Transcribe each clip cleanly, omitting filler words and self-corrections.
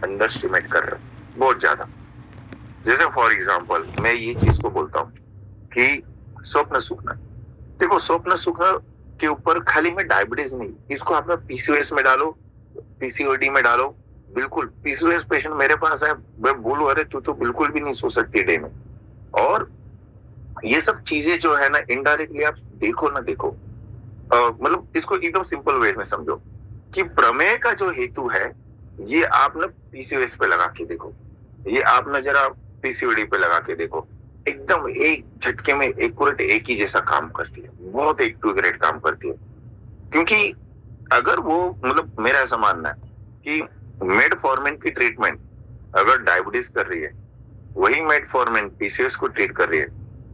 Under estimate कर रहे हो बहुत ज्यादा। जैसे फॉर एग्जाम्पल मैं ये चीज को बोलता हूँ कि स्वप्न सुखना, देखो स्वप्न सुखना के ऊपर खाली में डायबिटीज नहीं, इसको आप में पीसीओएस में डालो, पीसीओडी में डालो। बिल्कुल पीसीओएस पेशेंट मेरे पास है, मैं बोलूं अरे तू तो बिल्कुल भी नहीं सो सकती डे में। और ये सब चीजें जो है ना इनडायरेक्टली आप देखो ना देखो, मतलब इसको एकदम सिंपल वे में समझो कि प्रमेय का जो हेतु है ये आप ना पीसीओएस पे लगा के देखो, ये आप ना जरा पीसीओडी पे लगा के देखो, एकदम एक झटके में एक्यूरेट एक ही जैसा काम करती है, बहुत एक्यूरेट काम करती है। क्योंकि अगर वो मतलब मेरा ऐसा मानना है कि मेटफॉर्मिन की ट्रीटमेंट अगर डायबिटीज कर रही है, वही मेटफॉर्मिन पीसीओएस को ट्रीट कर रही है,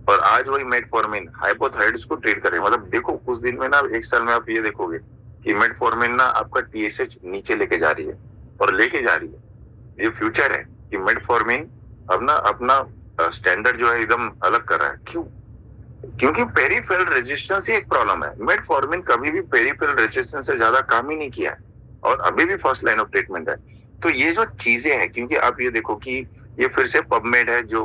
और आज वही मेटफॉर्मिन हाइपोथायराइड्स को ट्रीट कर रही है, मतलब देखो कुछ दिन में ना, एक साल में आप ये देखोगे कि मेटफॉर्मिन ना आपका टीएसएच नीचे लेके जा रही है, और लेके जा रही है। ये फ्यूचर है कि मेटफॉर्मिन अब ना अपना स्टैंडर्ड जो है एकदम अलग कर रहा है। क्यों? क्योंकि पेरिफेरल रेजिस्टेंस ही एक प्रॉब्लम है। मेटफॉर्मिन कभी भी पेरिफेरल रेजिस्टेंस से ज्यादा काम ही नहीं किया है, और अभी भी फर्स्ट लाइन ऑफ ट्रीटमेंट है। तो ये जो चीजें हैं, क्योंकि आप ये देखो कि ये फिर से पबमेड है जो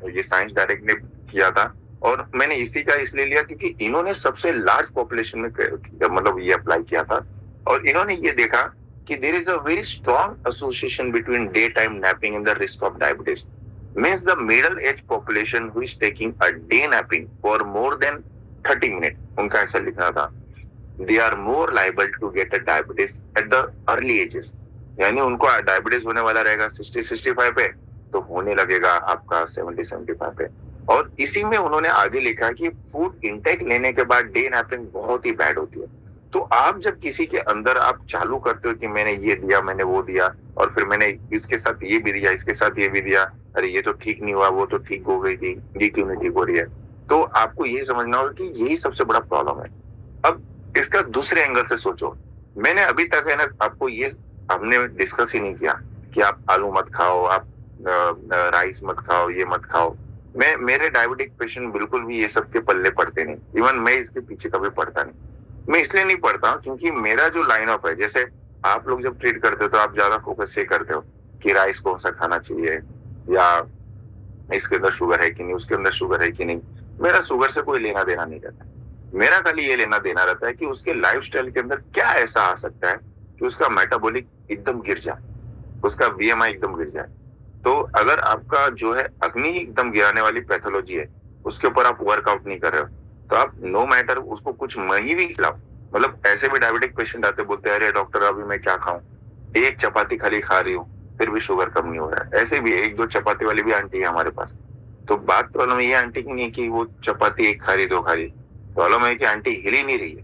ये साइंस डायरेक्ट ने किया था, और मैंने इसी का इसलिए लिया क्योंकि इन्होंने सबसे लार्ज पॉपुलेशन में मतलब ये अप्लाई किया था, और इन्होंने ये देखा कि there is a very strong association between day time napping and the risk of diabetes. Means the middle age population who is taking a day napping for more than 30 minutes, उनका ऐसा लिखना था, they are more liable to get a diabetes at the early ages। यानी उनको diabetes होने वाला रहेगा 60-65 पे, तो होने लगेगा आपका 70-75 पे। और इसी में उन्होंने आगे लिखा कि फूड इंटेक लेने के बाद डे नैपिंग बहुत ही बैड होती है। तो आप जब किसी के अंदर आप चालू करते हो कि मैंने ये दिया, मैंने वो दिया, और फिर मैंने इसके साथ ये भी दिया, इसके साथ ये भी दिया, अरे ये तो ठीक नहीं हुआ, वो तो ठीक हो गई थी, ये क्यों नहीं ठीक हो रही है, तो आपको ये समझना होगा कि यही सबसे बड़ा प्रॉब्लम है। अब इसका दूसरे एंगल से सोचो। मैंने अभी तक है ना आपको ये हमने डिस्कस ही नहीं किया कि आप आलू मत खाओ, आप राइस मत खाओ, ये मत खाओ। मैं मेरे डायबिटिक पेशेंट बिल्कुल भी ये सब के पल्ले पड़ते नहीं, इवन मैं इसके पीछे कभी पड़ता नहीं। मैं इसलिए नहीं पढ़ता क्योंकि मेरा जो लाइन ऑफ है, जैसे आप लोग जब ट्रीट करते हो तो आप ज्यादा फोकस ये करते हो कि राइस कौन सा खाना चाहिए, या इसके अंदर शुगर है कि नहीं, उसके अंदर शुगर है कि नहीं। मेरा शुगर से कोई लेना देना नहीं रहता। मेरा खाली ये लेना देना रहता है कि उसके लाइफस्टाइल के अंदर क्या ऐसा आ सकता है कि उसका मेटाबॉलिक एकदम गिर जाए, उसका बीएमआई एकदम गिर जाए। तो अगर आपका जो है अग्नि एकदम गिराने वाली पैथोलॉजी है, उसके ऊपर आप वर्कआउट नहीं कर रहे हो, तो आप नो मैटर उसको कुछ मही भी खिलाओ। मतलब ऐसे भी डायबिटिक पेशेंट आते, बोलते हैं अरे डॉक्टर अभी मैं क्या खाऊं, एक चपाती खाली खा रही हूँ फिर भी शुगर कम नहीं हो रहा है। ऐसे भी एक दो चपाती वाली भी आंटी है हमारे पास। तो बात प्रॉब्लम ये आंटी की नहीं कि वो चपाती एक खा रही दो खा रही, प्रॉब्लम है कि आंटी हिल ही नहीं रही है,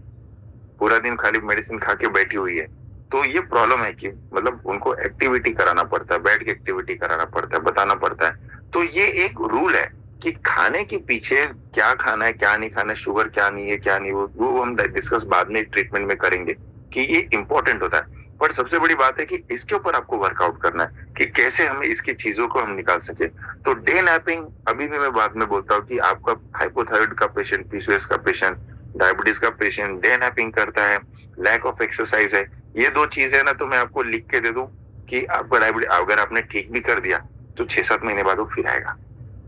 पूरा दिन खाली मेडिसिन खा के बैठी हुई है। तो ये प्रॉब्लम है कि मतलब उनको एक्टिविटी कराना पड़ता है, बैठ के एक्टिविटी कराना पड़ता है, बताना पड़ता है। तो ये एक रूल है कि खाने के पीछे क्या खाना है क्या नहीं खाना है, शुगर क्या नहीं है क्या नहीं, वो हम डिस्कस बाद में ट्रीटमेंट में करेंगे कि ये इंपॉर्टेंट होता है। पर सबसे बड़ी बात है कि इसके ऊपर आपको वर्कआउट करना है कि कैसे हमें इसकी चीजों को हम निकाल सके। तो डे नैपिंग अभी भी मैं बाद में बोलता हूँ कि आपका हाइपोथायराइड का पेशेंट, पीसीओएस का पेशेंट, डायबिटीज का पेशेंट डे नैपिंग करता है, लैक ऑफ एक्सरसाइज है, ये दो चीजें ना तो मैं आपको लिख के दे दूं कि आपका डायबिटीज अगर आपने ठीक भी कर दिया तो 6-7 महीने बाद वो फिर आएगा,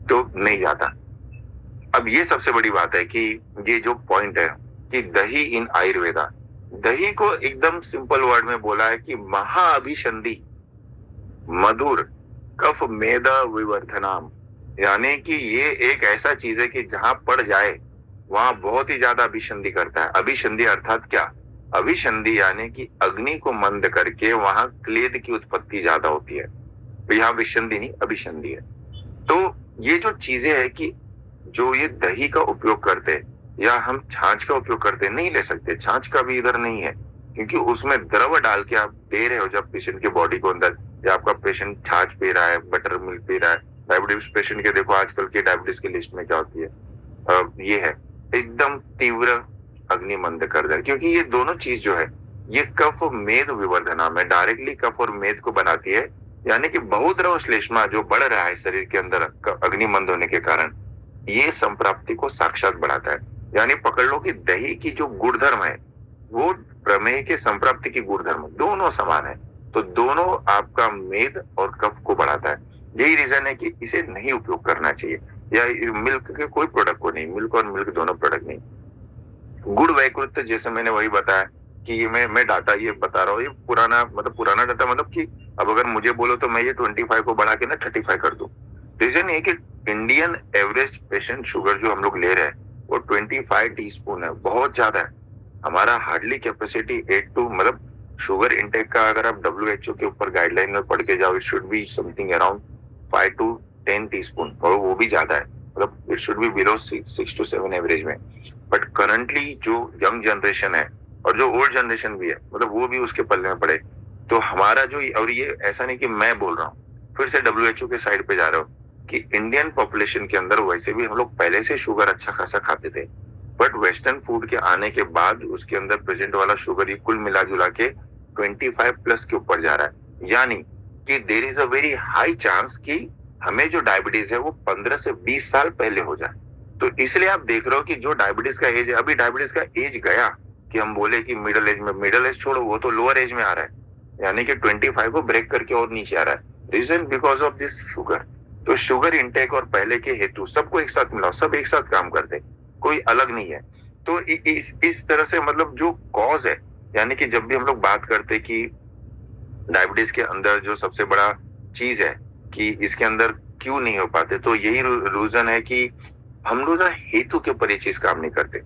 तो नहीं जाता। अब ये सबसे बड़ी बात है कि ये जो पॉइंट है कि दही इन आयुर्वेदा, दही को एकदम सिंपल वर्ड में बोला है कि महाअभिसंधि मधुर कफ मेद विवर्धनाम। यानी कि ये एक ऐसा चीज है कि जहां पड़ जाए वहां बहुत ही ज्यादा अभिसंधि करता है। अभिसंधि अर्थात क्या? अभिसंधि यानी कि अग्नि को मंद करके वहां क्लेद की उत्पत्ति ज्यादा होती है, तो यहाँ विसंधि नहीं अभिसंधि है। तो ये जो चीजें है कि जो ये दही का उपयोग करते हैं या हम छाछ का उपयोग करते हैं, नहीं ले सकते, छाछ का भी इधर नहीं है, क्योंकि उसमें द्रव डाल के आप दे रहे हो जब पेशेंट के बॉडी को अंदर, या आपका पेशेंट छाछ पी रहा है, बटर मिल्क पी रहा है। डायबिटीज पेशेंट के देखो आजकल के डायबिटीज की लिस्ट में क्या होती है, ये है एकदम तीव्र अग्नि मंद कर दे, क्योंकि ये दोनों चीज जो है ये कफ मेद विवर्धना में डायरेक्टली कफ और मेद को बनाती है। यानी कि बहुद्रव श्लेष्मा जो बढ़ रहा है शरीर के अंदर अग्नि मंद होने के कारण, ये संप्राप्ति को साक्षात बढ़ाता है। यानी पकड़ लो कि दही की जो गुणधर्म है वो प्रमेय के संप्राप्ति की गुणधर्म दोनों समान है। तो दोनों आपका मेद और कफ को बढ़ाता है। यही रीजन है कि इसे नहीं उपयोग करना चाहिए, या मिल्क के कोई प्रोडक्ट को नहीं, मिल्क और मिल्क दोनों प्रोडक्ट नहीं। गुड़ वैकृत जैसे मैंने वही बताया कि ये मैं डाटा ये बता रहा हूँ, ये पुराना मतलब पुराना डाटा, मतलब कि अब अगर मुझे बोलो तो मैं ये 25 को बढ़ा के ना 35 कर दूं। रीजन ये कि इंडियन एवरेज पेशेंट शुगर जो हम लोग ले रहे हैं वो 25 टीस्पून है, बहुत ज्यादा है। हमारा हार्डली कैपेसिटी 8 टू मतलब शुगर इंटेक का अगर आप WHO के ऊपर गाइडलाइन में पढ़ के जाओ, it should be something around 5 to 10 teaspoon, और वो भी ज्यादा है, मतलब it should be below 6 to 7 average में। बट करंटली जो यंग जनरेशन है और जो ओल्ड जनरेशन भी है, मतलब वो भी उसके पल्ले में पड़े। तो हमारा जो, और ये ऐसा नहीं कि मैं बोल रहा हूँ, फिर से WHO के साइड पे जा रहा हूँ कि इंडियन पॉपुलेशन के अंदर वैसे भी हम लोग पहले से शुगर अच्छा खासा खाते थे, बट वेस्टर्न फूड के आने के बाद उसके अंदर प्रेजेंट वाला शुगर ही कुल मिला जुला के 25 प्लस के ऊपर जा रहा है। यानी कि there is a very high chance कि हमें जो डायबिटीज है वो 15 से 20 साल पहले हो जाए। तो इसलिए आप देख रहे हो कि जो डायबिटीज का एज है, अभी डायबिटीज का एज गया कि हम बोले कि मिडिल एज में, मिडिल एज छोड़ो, वो तो लोअर एज में आ रहा है, यानी कि 25 को ब्रेक करके और नीचे आ रहा है। Reason because of this sugar. तो शुगर इंटेक और पहले के हेतु सबको एक साथ मिलाओ, सब एक साथ काम करते, कोई अलग नहीं है। तो इस तरह से मतलब जो कॉज है, यानी कि जब भी हम लोग बात करते कि डायबिटीज के अंदर जो सबसे बड़ा चीज है कि इसके अंदर क्यों नहीं हो पाते, तो यही रीजन है कि हम लोग ना हेतु के ऊपर ये चीज काम नहीं करते।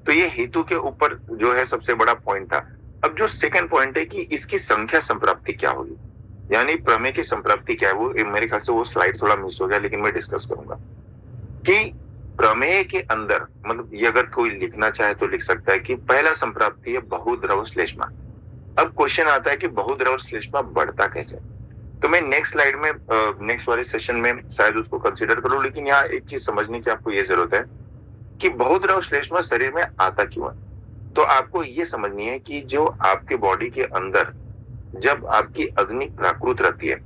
तो ये हेतु के ऊपर जो है सबसे बड़ा पॉइंट था। अब जो सेकंड पॉइंट है कि इसकी संख्या संप्राप्ति क्या होगी, यानी प्रमेय की संप्राप्ति क्या है, वो मेरे ख्याल से वो स्लाइड थोड़ा मिस हो गया, लेकिन मैं डिस्कस करूंगा कि प्रमेय के अंदर, मतलब ये अगर कोई लिखना चाहे तो लिख सकता है कि पहला संप्राप्ति है बहुद्रव श्लेष्मा। अब क्वेश्चन आता है कि बहुद्रव श्लेष्मा बढ़ता कैसे। तो मैं नेक्स्ट स्लाइड में, नेक्स्ट वाले सेशन में शायद उसको कंसीडर करूं, लेकिन यहाँ एक चीज समझने की आपको ये जरूरत है कि बहुद्रव श्लेष्मा शरीर में आता क्यों है। तो आपको ये समझनी है कि जो आपके बॉडी के अंदर जब आपकी अग्नि प्राकृत रहती है,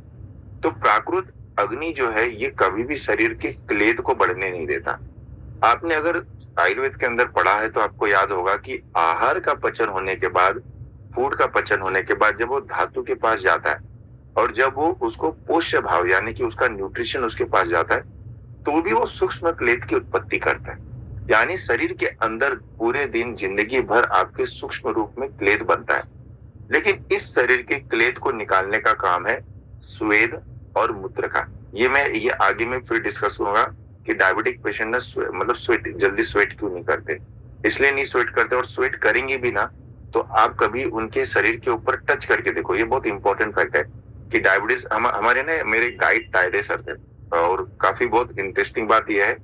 तो प्राकृत अग्नि जो है ये कभी भी शरीर के क्लेद को बढ़ने नहीं देता। आपने अगर आयुर्वेद के अंदर पढ़ा है तो आपको याद होगा कि आहार का पचन होने के बाद, फूड का पचन होने के बाद जब वो धातु के पास जाता है और जब वो उसको पोष्य भाव यानी कि उसका न्यूट्रिशन उसके पास जाता है, तो भी वो सूक्ष्म क्लेद की उत्पत्ति करता है। यानी शरीर के अंदर पूरे दिन जिंदगी भर आपके सूक्ष्म रूप में क्लेद बनता है, लेकिन इस शरीर के क्लेद को निकालने का काम है स्वेद और मूत्र का। ये आगे में फिर डिस्कस करूंगा कि डायबिटिक पेशेंट ना मतलब स्वेट जल्दी स्वेट क्यों नहीं करते, इसलिए नहीं स्वेट करते, और स्वेट करेंगे भी ना तो आप कभी उनके शरीर के ऊपर टच करके देखो। ये बहुत इंपॉर्टेंट फैक्ट है कि डायबिटीज हमारे ना मेरे गाइड टायडे सर थे, और काफी बहुत इंटरेस्टिंग बात यह है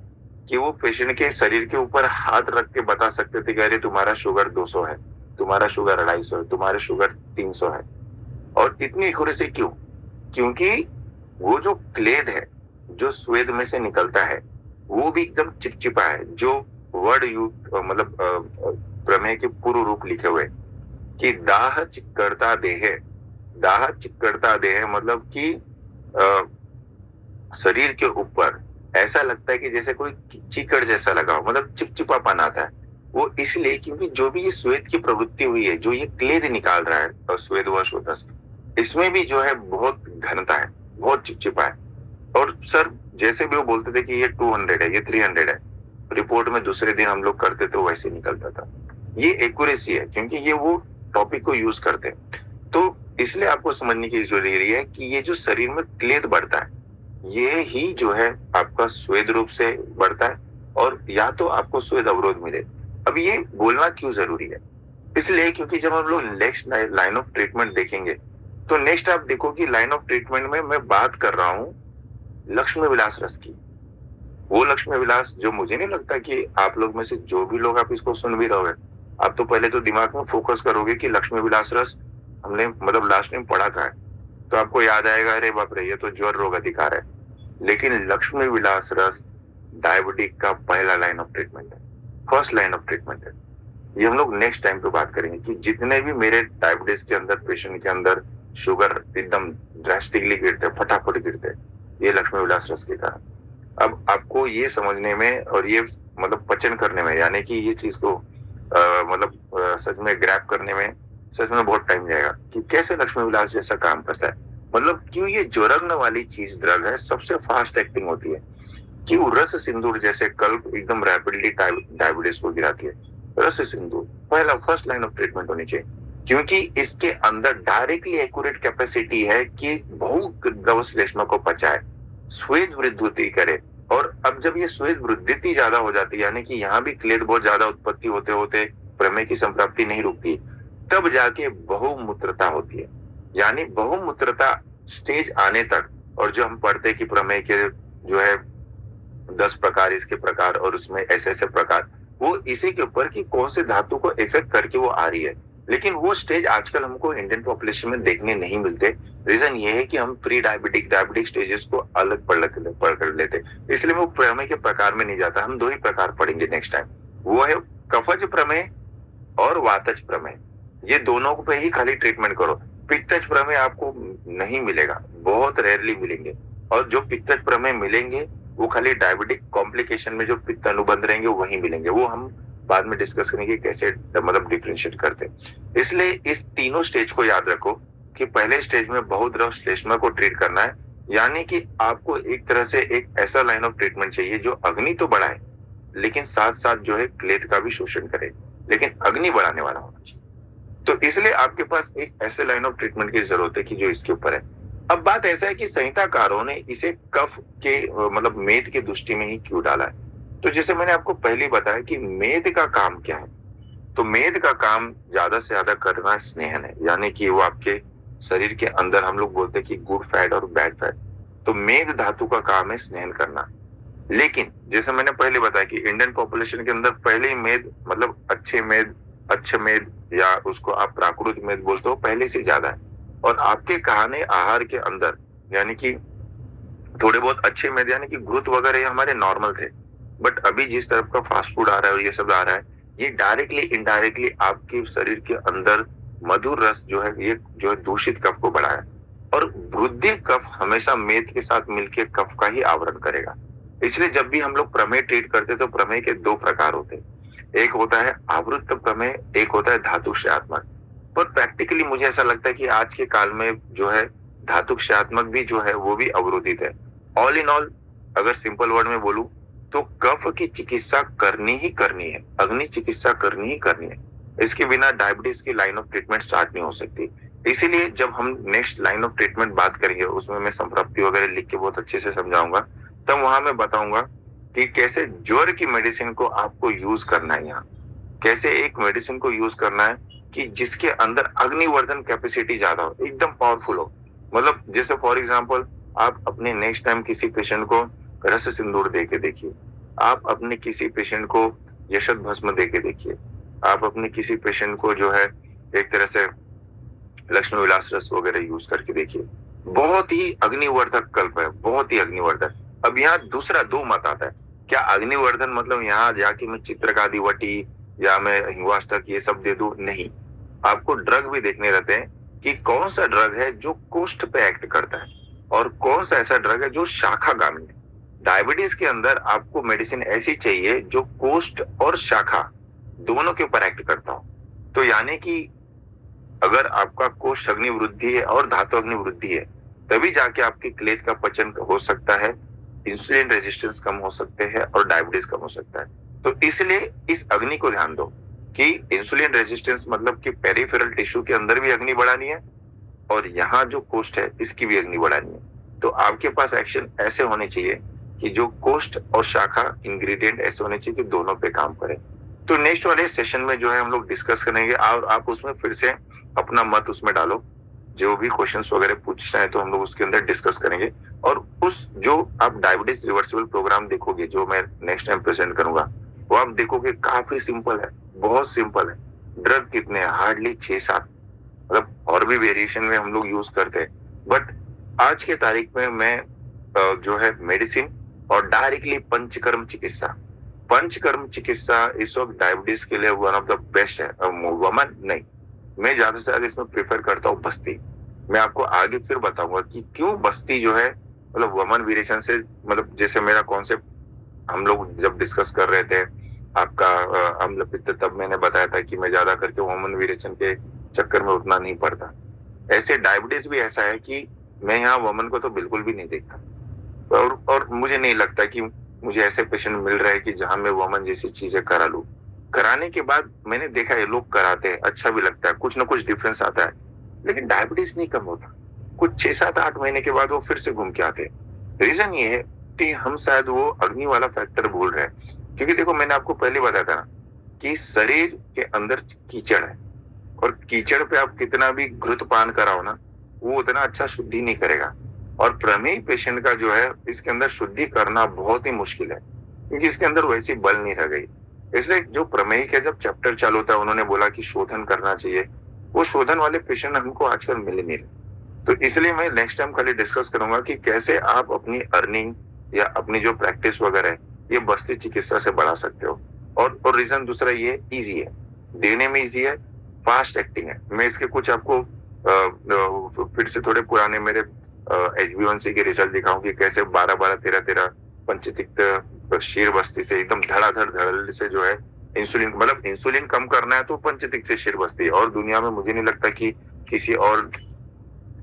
कि वो पेशेंट के शरीर के ऊपर हाथ रख के बता सकते थे कि अरे तुम्हारा शुगर 200 है, तुम्हारा शुगर 250 है, तुम्हारा शुगर 300 है। और इतनी एक्यूरेसी क्यों? क्योंकि वो जो क्लेद है जो स्वेद में से निकलता है वो भी एकदम चिपचिपा है। जो वर्ड मतलब प्रमेय के पूर्व रूप लिखे हुए कि दाह चिक्कड़ता देह, दाह चिक्कड़ता देह मतलब कि शरीर के ऊपर ऐसा लगता है कि जैसे कोई चिकड़ जैसा लगा हो, मतलब चिपचिपापन आता है। वो इसलिए क्योंकि जो भी ये स्वेद की प्रवृत्ति हुई है, जो ये क्लेद निकाल रहा है स्वेद व शोथस, इसमें भी जो है बहुत घनता है, बहुत चिपचिपा है। और सर जैसे भी वो बोलते थे कि ये 200 है, ये 300 है, रिपोर्ट में दूसरे दिन हम लोग करते तो वैसे निकलता था। ये एक्यूरेसी है क्योंकि ये वो टॉपिक को यूज करते हैं। तो इसलिए आपको समझने की जरूरी है कि ये जो शरीर में क्लेद बढ़ता है ये ही जो है आपका स्वेद रूप से बढ़ता है, और या तो आपको स्वेद अवरोध मिले। अब ये बोलना क्यों जरूरी है? इसलिए क्योंकि जब हम लोग नेक्स्ट लाइन ऑफ ट्रीटमेंट देखेंगे तो नेक्स्ट आप देखो कि लाइन ऑफ ट्रीटमेंट में मैं बात कर रहा हूँ लक्ष्मी विलास रस की। वो लक्ष्मी विलास जो मुझे नहीं लगता कि आप लोग में से जो भी लोग आप इसको सुन भी रहोगे, आप तो पहले तो दिमाग में फोकस करोगे कि लक्ष्मी विलास रस हमने मतलब लास्ट टाइम पढ़ा था, तो आपको याद आएगा अरे बाप रे ये तो ज्वर रोग अधिकार है। लेकिन लक्ष्मी विलास रस डायबिटिक का पहला लाइन ऑफ ट्रीटमेंट है, फर्स्ट लाइन ऑफ ट्रीटमेंट है। ये हम लोग नेक्स्ट टाइम पे बात करेंगे कि जितने भी मेरे डायबिटीज के अंदर पेशेंट के अंदर शुगर एकदम ड्रास्टिकली गिरते, फटाफट गिरते, ये लक्ष्मी विलास रस के कारण। अब आपको ये समझने में और ये मतलब पचन करने में, यानी कि ये चीज को मतलब सच में ग्रैब करने में सच में बहुत टाइम जाएगा कि कैसे लक्ष्मी विलास जैसा काम करता है। मतलब क्यों ये जोरंगना वाली चीज ड्रग है, सबसे फास्ट एक्टिंग होती है, क्यों रस सिंदूर जैसे कल्प एकदम रैपिडली डायबिटीज को गिराती है। रस सिंदूर पहला फर्स्ट लाइन ऑफ ट्रीटमेंट होनी चाहिए, क्योंकि इसके अंदर डायरेक्टली एक्यूरेट कैपेसिटी है कि बहु द्रव श्लेष्मा को पचाए, श्वेत वृद्धि करे। और अब जब ये श्वेत वृद्धि ज्यादा हो जाती है, यानी कि यहाँ भी क्लेद बहुत ज्यादा उत्पत्ति होते होते प्रमेय की संप्राप्ति नहीं रुकती, तब जाके बहुमूत्रता होती है। यानी बहुमूत्रता स्टेज आने तक, और जो हम पढ़ते हैं कि प्रमेय के जो है 10 प्रकार, इसके प्रकार और उसमें ऐसे ऐसे प्रकार, वो इसी के ऊपर कि कौन से धातु को इफेक्ट करके वो आ रही है। लेकिन वो स्टेज आजकल हमको इंडियन पॉपुलेशन में देखने नहीं मिलते। रीजन ये है कि हम प्री डायबिटिक डायबिटिक स्टेजेस को अलग पढ़ कर लेते, इसलिए वो प्रमेय के प्रकार में नहीं जाता। हम 2 ही प्रकार पढ़ेंगे नेक्स्ट टाइम, वो है कफज प्रमेय और वातज प्रमेय। ये दोनों पे ही खाली ट्रीटमेंट करो। पित्तज प्रमेय आपको नहीं मिलेगा, बहुत रेयरली मिलेंगे, और जो पित्तज प्रमेय मिलेंगे वो खाली डायबिटिक कॉम्प्लिकेशन में जो पित्त अनुबंध रहेंगे वही मिलेंगे। वो हम बाद में डिस्कस करेंगे कैसे मतलब डिफरेंशिएट करते हैं। इसलिए इस तीनों स्टेज को याद रखो कि पहले स्टेज में बहुद्रव श्लेष्मा को ट्रीट करना है, यानी कि आपको एक तरह से एक ऐसा लाइन ऑफ ट्रीटमेंट चाहिए जो अग्नि तो बढ़ाए लेकिन साथ साथ जो है क्लेद का भी शोषण करे, लेकिन अग्नि बढ़ाने वाला होना चाहिए। तो इसलिए आपके पास एक ऐसे लाइन ऑफ ट्रीटमेंट की जरूरत है कि जो इसके ऊपर है। अब बात ऐसा है कि संहिताकारों ने इसे कफ के मतलब मेद के दृष्टि में ही क्यों डाला है। तो जैसे मैंने आपको पहले बताया कि मेद का काम क्या है, तो मेद का काम ज्यादा से ज्यादा करना स्नेहन है, यानी कि वो आपके शरीर के अंदर, हम लोग बोलते हैं कि गुड फैट और बैड फैट, तो मेद धातु का काम है स्नेहन करना। लेकिन जैसे मैंने पहले बताया कि इंडियन पॉपुलेशन के अंदर पहले ही मेद मतलब अच्छे मेद या उसको आप प्राकृत मेद बोलते हो पहले से ज्यादा है। और आपके खाने आहार के अंदर यानी कि थोड़े बहुत अच्छे मेद यानी कि घृत वगैरह हमारे नॉर्मल थे, बट अभी जिस तरफ का फास्ट फूड आ रहा है और ये सब आ रहा है, ये डायरेक्टली इनडायरेक्टली आपके शरीर के अंदर मधुर रस जो है ये जो है दूषित कफ को बढ़ाया। और वृद्धि कफ हमेशा मेद के साथ मिलकर कफ का ही आवरण करेगा। इसलिए जब भी हम लोग प्रमेय ट्रीट करते तो प्रमेय के 2 प्रकार होते हैं, एक होता है आवृत्त प्रमेय, एक होता है धातुक्षयात्मक। पर प्रैक्टिकली मुझे ऐसा लगता है कि आज के काल में जो है धातुक्षयात्मक भी जो है वो भी अवरोधित है। ऑल इन ऑल अगर सिंपल वर्ड में बोलूं तो कफ की चिकित्सा करनी ही करनी है, अग्नि चिकित्सा करनी ही करनी है। इसके बिना डायबिटीज की लाइन ऑफ ट्रीटमेंट स्टार्ट नहीं हो सकती। इसीलिए जब हम नेक्स्ट लाइन ऑफ ट्रीटमेंट बात करेंगे उसमें मैं संप्राप्ति वगैरह लिख के बहुत अच्छे से समझाऊंगा, तब वहां मैं बताऊंगा कि कैसे ज्वर की मेडिसिन को आपको यूज करना है। यहाँ कैसे एक मेडिसिन को यूज करना है कि जिसके अंदर अग्निवर्धन कैपेसिटी ज्यादा हो, एकदम पावरफुल हो। मतलब जैसे फॉर एग्जांपल आप अपने नेक्स्ट टाइम किसी पेशेंट को रस सिंदूर दे के देखिए, आप अपने किसी पेशेंट को यशत भस्म दे के देखिए, आप अपने किसी पेशेंट को जो है एक तरह से लक्ष्मी विलास रस वगैरह यूज करके देखिए, बहुत ही अग्निवर्धक कल्प है, बहुत ही अग्निवर्धक। अब यहाँ दूसरा 2 मत आता है, क्या अग्निवर्धन मतलब यहाँ जाके मैं चित्रकादिवटी या मैं हिंगवाष्टक ये सब दे दूं? नहीं, आपको ड्रग भी देखने रहते हैं कि कौन सा ड्रग है जो कोष्ठ पे एक्ट करता है और कौन सा ऐसा ड्रग है जो शाखागामी है। डायबिटीज के अंदर आपको मेडिसिन ऐसी चाहिए जो कोष्ठ और शाखा दोनों के ऊपर एक्ट करता हो। तो यानी कि अगर आपका कोष्ठ अग्नि वृद्धि है और धातु अग्नि वृद्धि है, तभी जाके आपके क्लेद का पचन हो सकता है, इंसुलिन रेजिस्टेंस कम हो सकते हैं और डायबिटीज कम हो सकता है। तो इसलिए इस अग्नि को ध्यान दो कि इंसुलिन रेजिस्टेंस मतलब कि पेरिफेरल टिश्यू के अंदर भी अग्नि बढ़ानी है और यहाँ जो कोष्ठ है इसकी भी अग्नि बढ़ानी है। तो आपके पास एक्शन ऐसे होने चाहिए कि जो कोष्ठ और शाखा इंग्रेडिएंट ऐसे होने चाहिए कि दोनों पे काम करे। तो नेक्स्ट वाले सेशन में जो है हम लोग डिस्कस करेंगे और आप उसमें फिर से अपना मत उसमें डालो, जो भी क्वेश्चंस वगैरह पूछना है तो हम लोग उसके अंदर डिस्कस करेंगे। और उस जो आप डायबिटीज रिवर्सिबल प्रोग्राम देखोगे जो मैं नेक्स्ट टाइम प्रेजेंट करूंगा, वो आप देखोगे काफी सिंपल है, बहुत सिंपल है। ड्रग कितने हैं? हार्डली 6-7, मतलब और भी वेरिएशन में हम लोग यूज करते हैं, बट आज के तारीख में मैं जो है मेडिसिन और डायरेक्टली पंचकर्म चिकित्सा इस वक्त डायबिटीज के लिए वन ऑफ द बेस्ट है। वमन नहीं, मैं ज्यादा से ज्यादा इसमें प्रेफर करता हूँ बस्ती। मैं आपको आगे फिर बताऊंगा कि क्यों बस्ती जो है मतलब वमन वेरिएशन से, मतलब जैसे मेरा कॉन्सेप्ट हम लोग जब डिस्कस कर रहे थे आपका अम्ल पित्त, तब मैंने बताया था कि मैं ज्यादा करके वमन वेरिएशन के चक्कर में उतना नहीं पड़ता। ऐसे डायबिटीज भी ऐसा है कि मैं यहाँ वुमन को तो बिल्कुल भी नहीं देखता, और मुझे नहीं लगता कि मुझे ऐसे पेशेंट मिल रहे हैं कि जहां मैं वुमन जैसी चीजें करा लूं। कराने के बाद मैंने देखा है लोग कराते हैं, अच्छा भी लगता है, कुछ ना कुछ डिफरेंस आता है, लेकिन डायबिटीज नहीं कम होता। कुछ 6 7 8 महीने के बाद वो फिर से घूम के आते हैं। रीजन ये है कि हम शायद वो अग्नि वाला फैक्टर भूल रहे हैं। क्योंकि देखो, मैंने आपको पहले बताया था ना कि शरीर के अंदर कीचड़ है, और कीचड़ पे आप कितना भी घृत पान कराओ ना, वो उतना अच्छा शुद्धि नहीं करेगा। और प्रमेह पेशेंट का जो है, इसके अंदर शुद्धि करना बहुत ही मुश्किल है, क्योंकि इसके अंदर वैसी बल नहीं रह गई। इसलिए जो प्रमेह का जब चैप्टर चालू होता है, उन्होंने बोला कि शोधन करना चाहिए। वो शोधन वाले पेशेंट हमको आजकल मिल नहीं रहे। तो इसलिए मैं नेक्स्ट टाइम खाली डिस्कस करूंगा कि कैसे आप अपनी अर्निंग या अपनी जो प्रैक्टिस वगैरह है, ये बस्ती चिकित्सा से बढ़ा सकते हो। और रीजन दूसरा ये इजी है, देने में इजी है, फास्ट एक्टिंग है। मैं इसके कुछ आपको फिर से थोड़े पुराने मेरे HbA1c के रिजल्ट दिखाऊं कि कैसे 12 12 13 13 पंचतिक्त शीर बस्ती से एकदम धड़ाधड़ धड़ से जो है इंसुलिन, मतलब इंसुलिन कम करना है तो पंचतिक्त से शीर बस्ती है। और दुनिया में मुझे नहीं लगता कि किसी और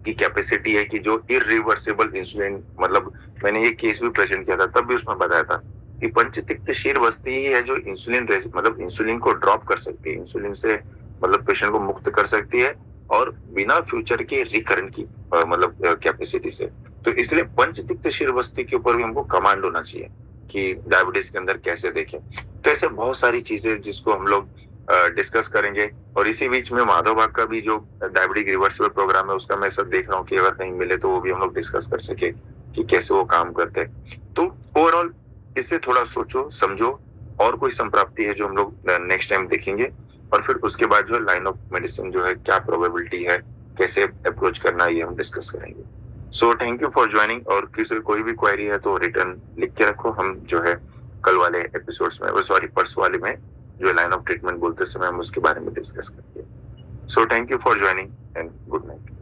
की कैपेसिटी है कि जो इरिवर्सिबल इंसुलिन, मतलब मैंने ये केस भी प्रेजेंट किया था, तब भी उसमें बताया था कि पंचतिक्त शीर बस्ती ही है जो इंसुलिन मतलब इंसुलिन को ड्रॉप कर सकती है, इंसुलिन से मतलब पेशेंट को मुक्त कर सकती है, और बिना फ्यूचर के रिकरण की मतलब कैपेसिटी से। तो इसलिए पंचतिक्त शीर बस्ती के ऊपर भी हमको कमांड होना चाहिए कि डायबिटीज के अंदर कैसे देखें। तो ऐसे बहुत सारी चीजें जिसको हम लोग डिस्कस करेंगे। और इसी बीच में माधव बाग का भी जो डायबिटिक रिवर्सिबल प्रोग्राम है, उसका मैं सब देख रहा हूँ कि अगर कहीं मिले तो वो भी हम लोग डिस्कस कर सके कि कैसे वो काम करते हैं। तो ओवरऑल इससे थोड़ा सोचो समझो, और कोई संप्राप्ति है जो हम लोग नेक्स्ट टाइम देखेंगे, और फिर उसके बाद जो है लाइन ऑफ मेडिसिन जो है, क्या प्रोबेबिलिटी है, कैसे अप्रोच करना है, ये हम डिस्कस करेंगे। So thank you for joining. और किसी कोई भी क्वेरी है तो रिटर्न लिख के रखो, हम जो है कल वाले एपिसोड्स में, सॉरी परसों वाले में, जो लाइन ऑफ ट्रीटमेंट बोलते समय हम उसके बारे में डिस्कस करेंगे। So thank you for joining and good night.